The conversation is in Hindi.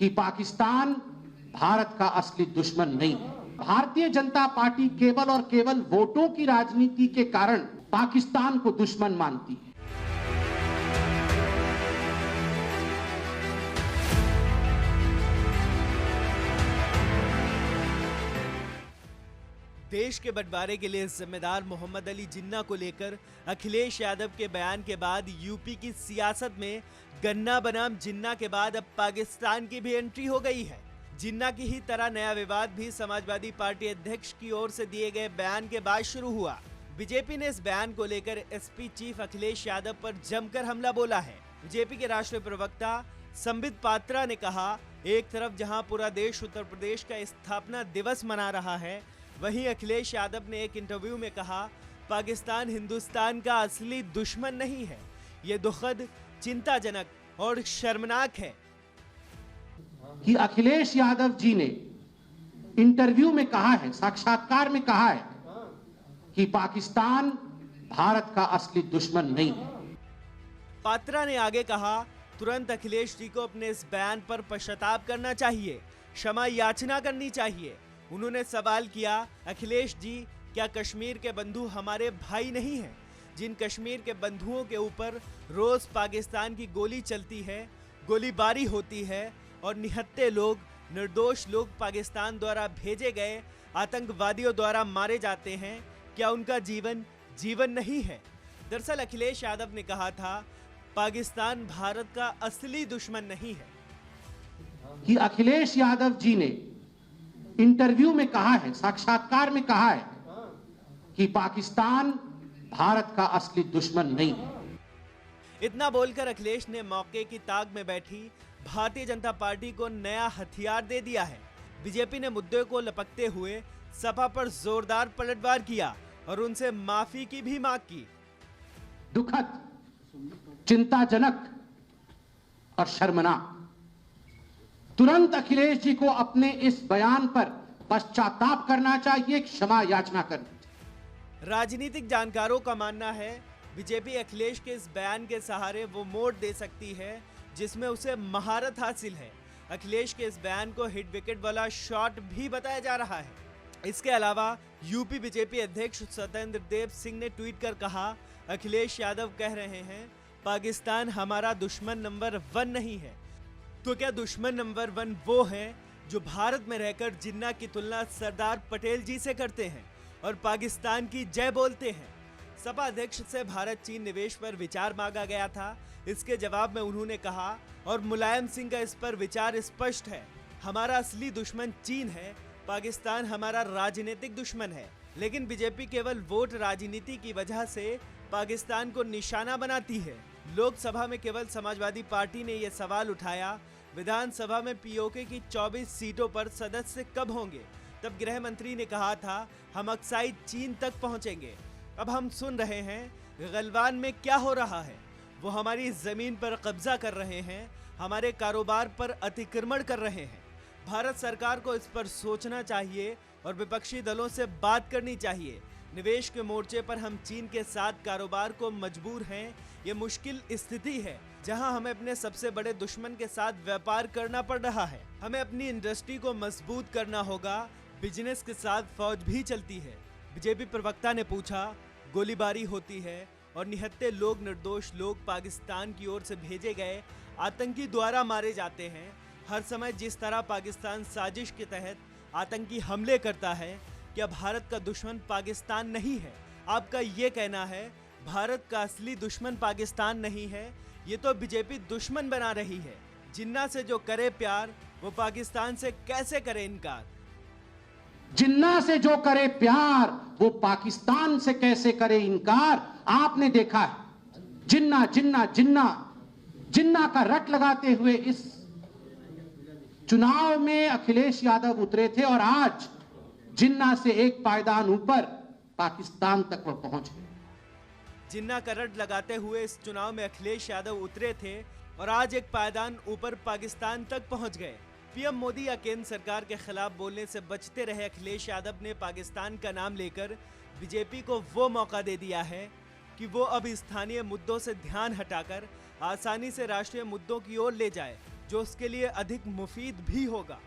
कि पाकिस्तान भारत का असली दुश्मन नहीं है। भारतीय जनता पार्टी केवल और केवल वोटों की राजनीति के कारण पाकिस्तान को दुश्मन मानती है। देश के बंटवारे के लिए जिम्मेदार मोहम्मद अली जिन्ना को लेकर अखिलेश यादव के बयान के बाद यूपी की सियासत में गन्ना बनाम जिन्ना के बाद अब पाकिस्तान की भी एंट्री हो गई है। जिन्ना की ही तरह नया विवाद भी समाजवादी पार्टी अध्यक्ष की ओर से दिए गए बयान के बाद शुरू हुआ। बीजेपी ने इस बयान को लेकर एसपी चीफ अखिलेश यादव पर जमकर हमला बोला है। बीजेपी के राष्ट्रीय प्रवक्ता संबित पात्रा ने कहा, एक तरफ जहां पूरा देश उत्तर प्रदेश का स्थापना दिवस मना रहा है, वहीं अखिलेश यादव ने एक इंटरव्यू में कहा, पाकिस्तान हिंदुस्तान का असली दुश्मन नहीं है। ये दुखद, चिंताजनक और शर्मनाक है कि अखिलेश यादव जी ने इंटरव्यू में कहा है, साक्षात्कार में कहा है कि पाकिस्तान भारत का असली दुश्मन नहीं है। पात्रा ने आगे कहा, तुरंत अखिलेश जी को अपने इस बयान पर पश्चाताप करना चाहिए, क्षमा याचना करनी चाहिए। उन्होंने सवाल किया, अखिलेश जी, क्या कश्मीर के बंधु हमारे भाई नहीं हैं? जिन कश्मीर के बंधुओं के ऊपर रोज पाकिस्तान की गोली चलती है, गोलीबारी होती है और निहत्थे लोग, निर्दोष लोग पाकिस्तान द्वारा भेजे गए आतंकवादियों द्वारा मारे जाते हैं, क्या उनका जीवन जीवन नहीं है? दरअसल अखिलेश यादव ने कहा था, पाकिस्तान भारत का असली दुश्मन नहीं है। कि अखिलेश यादव जी ने इंटरव्यू में कहा है, साक्षात्कार में कहा है कि पाकिस्तान भारत का असली दुश्मन नहीं है। इतना बोलकर अखिलेश ने मौके की ताक में बैठी भारतीय जनता पार्टी को नया हथियार दे दिया है। बीजेपी ने मुद्दे को लपकते हुए सपा पर जोरदार पलटवार किया और उनसे माफी की भी मांग की। दुखद, चिंताजनक और शर्मनाक। तुरंत अखिलेश जी को अपने इस बयान पर पश्चाताप करना चाहिए, क्षमा याचना करनी चाहिए। राजनीतिक जानकारों का मानना है, बीजेपी अखिलेश के इस बयान के सहारे वो मोड़ दे सकती है जिसमें उसे महारत हासिल है। अखिलेश के इस बयान को हिट विकेट वाला शॉट भी बताया जा रहा है। इसके अलावा यूपी बीजेपी अध्यक्ष सत्येंद्र देव सिंह ने ट्वीट कर कहा, अखिलेश यादव कह रहे हैं, पाकिस्तान हमारा दुश्मन नंबर 1 नहीं है। तो क्या दुश्मन नंबर 1 वो है जो भारत में रहकर जिन्ना की तुलना सरदार पटेल जी से करते हैं और पाकिस्तान की जय बोलते हैं? सपा अध्यक्ष से भारत चीन निवेश पर विचार मांगा गया था। इसके जवाब में उन्होंने कहा, और मुलायम सिंह का इस पर विचार स्पष्ट है, हमारा असली दुश्मन चीन है, पाकिस्तान हमारा राजनीतिक दुश्मन है। लेकिन बीजेपी केवल वोट राजनीति की वजह से पाकिस्तान को निशाना बनाती है। लोकसभा में केवल समाजवादी पार्टी ने यह सवाल उठाया, विधानसभा में पीओके की 24 सीटों पर सदस्य कब होंगे? तब गृह मंत्री ने कहा था, हम अक्साई चीन तक पहुंचेंगे। अब हम सुन रहे हैं गलवान में क्या हो रहा है। वो हमारी जमीन पर कब्जा कर रहे हैं, हमारे कारोबार पर अतिक्रमण कर रहे हैं। भारत सरकार को इस पर सोचना चाहिए और विपक्षी दलों से बात करनी चाहिए। निवेश के मोर्चे पर हम चीन के साथ कारोबार को मजबूर हैं। ये मुश्किल स्थिति है जहां हमें अपने सबसे बड़े दुश्मन के साथ व्यापार करना पड़ रहा है। हमें अपनी इंडस्ट्री को मजबूत करना होगा। बिजनेस के साथ फौज भी चलती है। बीजेपी प्रवक्ता ने पूछा, गोलीबारी होती है और निहत्थे लोग, निर्दोष लोग पाकिस्तान की ओर से भेजे गए आतंकी द्वारा मारे जाते हैं। हर समय जिस तरह पाकिस्तान साजिश के तहत आतंकी हमले करता है, क्या भारत का दुश्मन पाकिस्तान नहीं है? आपका ये कहना है भारत का असली दुश्मन पाकिस्तान नहीं है, ये तो बीजेपी दुश्मन बना रही है। जिन्ना से जो करे प्यार, वो पाकिस्तान से कैसे करे इनकार? जिन्ना से जो करे प्यार, वो पाकिस्तान से कैसे करे इनकार? आपने देखा है जिन्ना जिन्ना जिन्ना जिन्ना का रट लगाते हुए इस चुनाव में अखिलेश यादव उतरे थे और आज जिन्ना से एक पायदान ऊपर पाकिस्तान तक वो पहुंच गए। जिन्ना का रट लगाते हुए इस चुनाव में अखिलेश यादव उतरे थे और आज एक पायदान ऊपर पाकिस्तान तक पहुंच गए। पीएम मोदी या केंद्र सरकार के खिलाफ बोलने से बचते रहे अखिलेश यादव ने पाकिस्तान का नाम लेकर बीजेपी को वो मौका दे दिया है कि वो अब स्थानीय मुद्दों से ध्यान हटाकर आसानी से राष्ट्रीय मुद्दों की ओर ले जाए। जो उसके लिए अधिक मुफीद भी होगा।